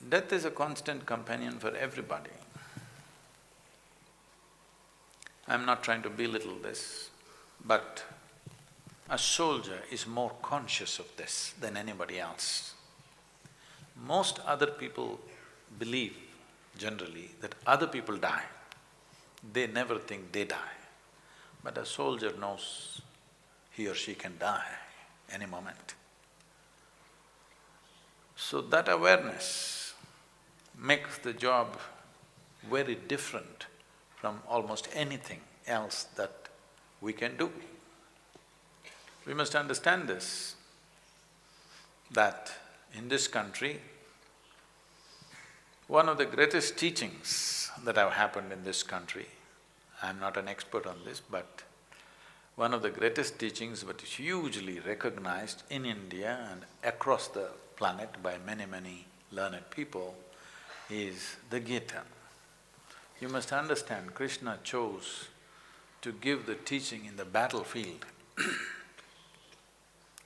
Death is a constant companion for everybody. I'm not trying to belittle this, but a soldier is more conscious of this than anybody else. Most other people believe generally that other people die. They never think they die. But a soldier knows he or she can die any moment. So that awareness makes the job very different from almost anything else that we can do. We must understand this, that in this country, one of the greatest teachings that have happened in this country, I'm not an expert on this, but one of the greatest teachings but is hugely recognized in India and across the planet by many, many learned people is the Gita. You must understand, Krishna chose to give the teaching in the battlefield.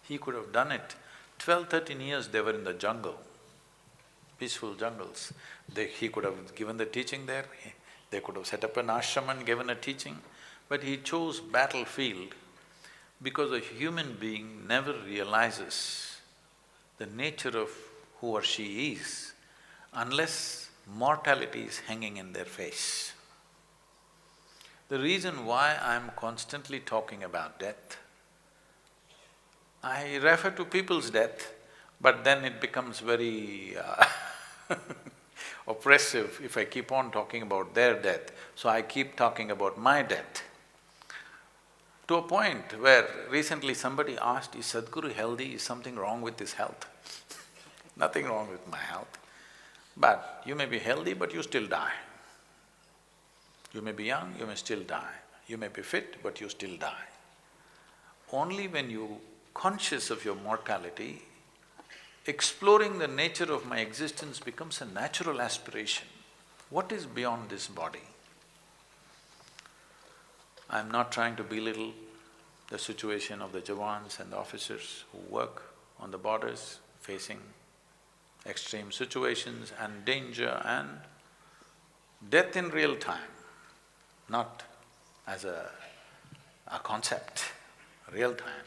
He could have done it. 12-13 years they were in the jungle, peaceful jungles. He could have given the teaching there, they could have set up an ashram and given a teaching, but he chose battlefield because a human being never realizes the nature of who or she is unless mortality is hanging in their face. The reason why I'm constantly talking about death, I refer to people's death, but then it becomes very oppressive if I keep on talking about their death, so I keep talking about my death. To a point where recently somebody asked, is Sadhguru healthy, is something wrong with his health? Nothing wrong with my health. But you may be healthy, but you still die. You may be young, you may still die. You may be fit, but you still die. Only when you conscious of your mortality, exploring the nature of my existence becomes a natural aspiration. What is beyond this body? I'm not trying to belittle the situation of the Jawans and the officers who work on the borders, facing extreme situations and danger and death in real time, not as a concept, real time.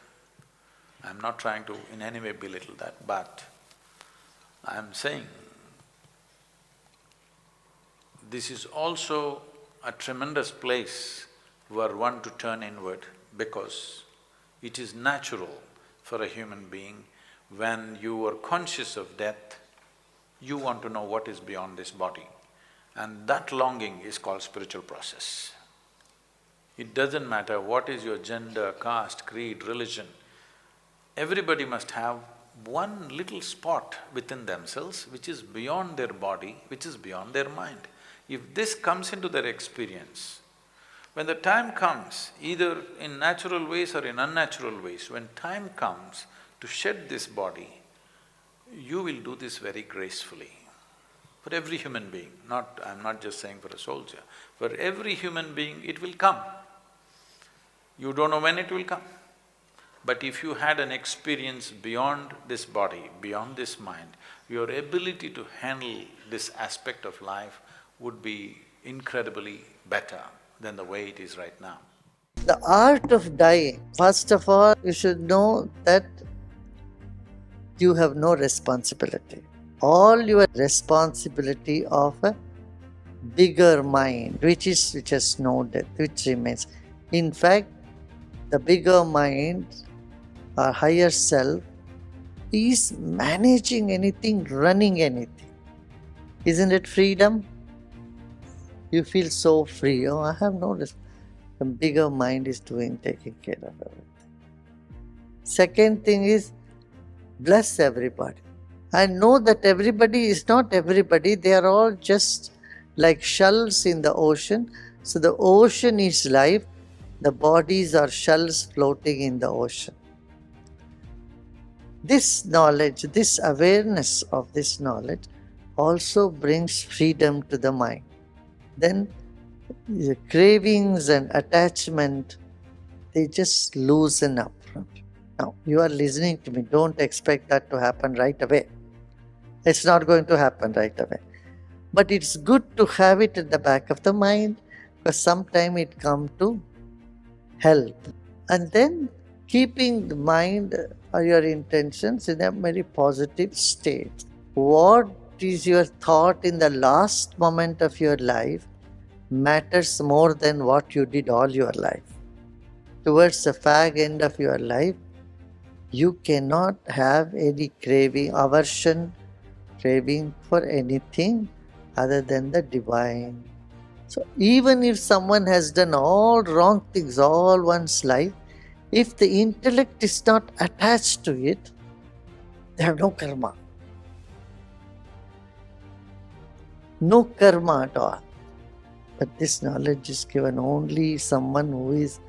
I'm not trying to in any way belittle that, but I'm saying this is also a tremendous place where one to turn inward, because it is natural for a human being, when you are conscious of death, you want to know what is beyond this body. And that longing is called spiritual process. It doesn't matter what is your gender, caste, creed, religion, everybody must have one little spot within themselves which is beyond their body, which is beyond their mind. If this comes into their experience, when the time comes, either in natural ways or in unnatural ways, when time comes to shed this body, you will do this very gracefully. For every human being, I'm not just saying for a soldier, for every human being it will come. You don't know when it will come. But if you had an experience beyond this body, beyond this mind, your ability to handle this aspect of life would be incredibly better than the way it is right now. The art of dying, first of all, you should know that you have no responsibility. All your responsibility of a bigger mind, which has no death, which remains. In fact, the bigger mind, our higher self, is managing anything, running anything. Isn't it freedom? You feel so free, oh, I have no risk. The bigger mind is taking care of everything. Second thing is, bless everybody. I know that everybody is not everybody, they are all just like shells in the ocean. So the ocean is life, the bodies are shells floating in the ocean. This knowledge, this awareness of this knowledge also brings freedom to the mind. Then the cravings and attachment, they just loosen up. Now, you are listening to me, don't expect that to happen right away. It's not going to happen right away. But it's good to have it at the back of the mind, because sometime it comes to help. And then keeping the mind or your intentions in a very positive state. What is your thought in the last moment of your life matters more than what you did all your life. Towards the fag end of your life, you cannot have any craving, aversion, craving for anything other than the divine. So even if someone has done all wrong things all one's life, if the intellect is not attached to it, they have no karma. No karma at all. But this knowledge is given only someone who is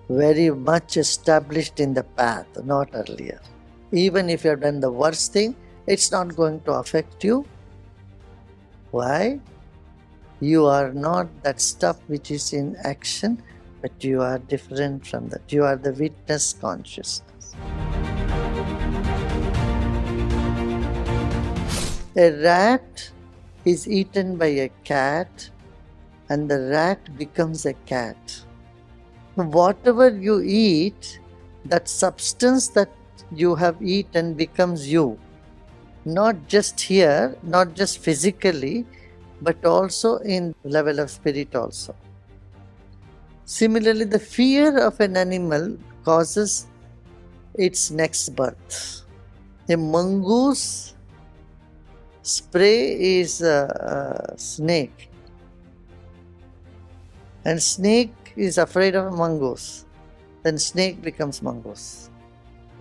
very much established in the path, not earlier. Even if you have done the worst thing, it's not going to affect you. Why? You are not that stuff which is in action, but you are different from that. You are the witness consciousness. A rat is eaten by a cat, and the rat becomes a cat. Whatever you eat, that substance that you have eaten becomes you. Not just here, not just physically, but also in level of spirit also. Similarly, the fear of an animal causes its next birth. A mongoose spray is a snake, and snake is afraid of a mongoose. Then snake becomes mongoose.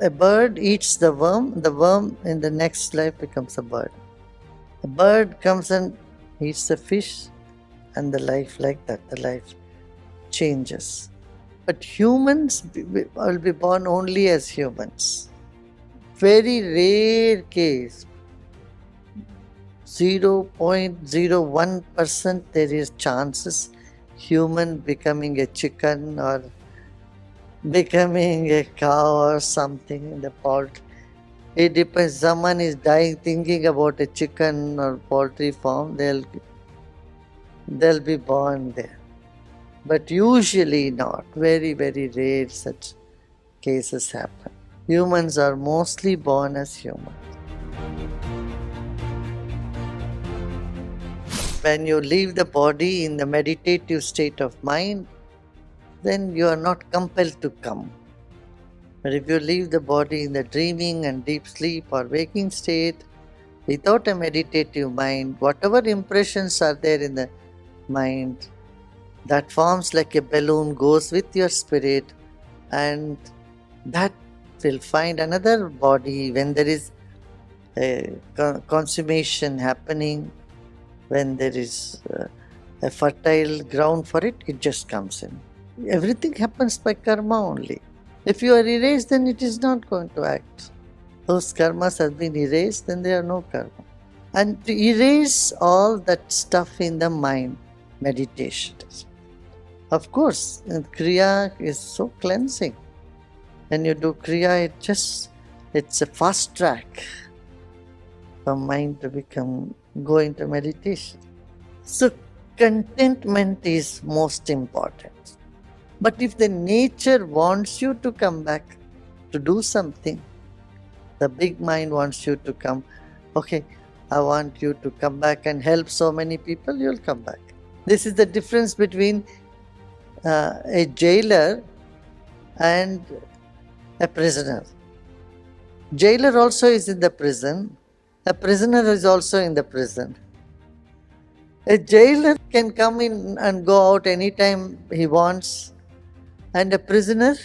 A bird eats the worm in the next life becomes a bird. A bird comes and eats the fish, and the life like that, the life changes. But humans will be born only as humans. Very rare case, 0.01% there is chances human becoming a chicken or becoming a cow or something in the poultry. It depends. Someone is dying thinking about a chicken or poultry farm, they'll be born there. But usually not. Very, very rare such cases happen. Humans are mostly born as humans. When you leave the body in the meditative state of mind, then you are not compelled to come. But if you leave the body in the dreaming and deep sleep or waking state, without a meditative mind, whatever impressions are there in the mind, that forms like a balloon, goes with your spirit, and that will find another body when there is a consummation happening, when there is a fertile ground for it, it just comes in. Everything happens by karma only. If you are erased, then it is not going to act. Those karmas have been erased, then there are no karma. And to erase all that stuff in the mind, meditation. Of course, Kriya is so cleansing. When you do Kriya, it's a fast track for mind to go into meditation. So contentment is most important. But if the nature wants you to come back to do something, the big mind wants you to come, okay, I want you to come back and help so many people, you'll come back. This is the difference between a jailer and a prisoner. Jailer also is in the prison. A prisoner is also in the prison. A jailer can come in and go out anytime he wants. And a prisoner,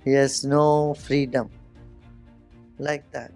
he has no freedom. Like that.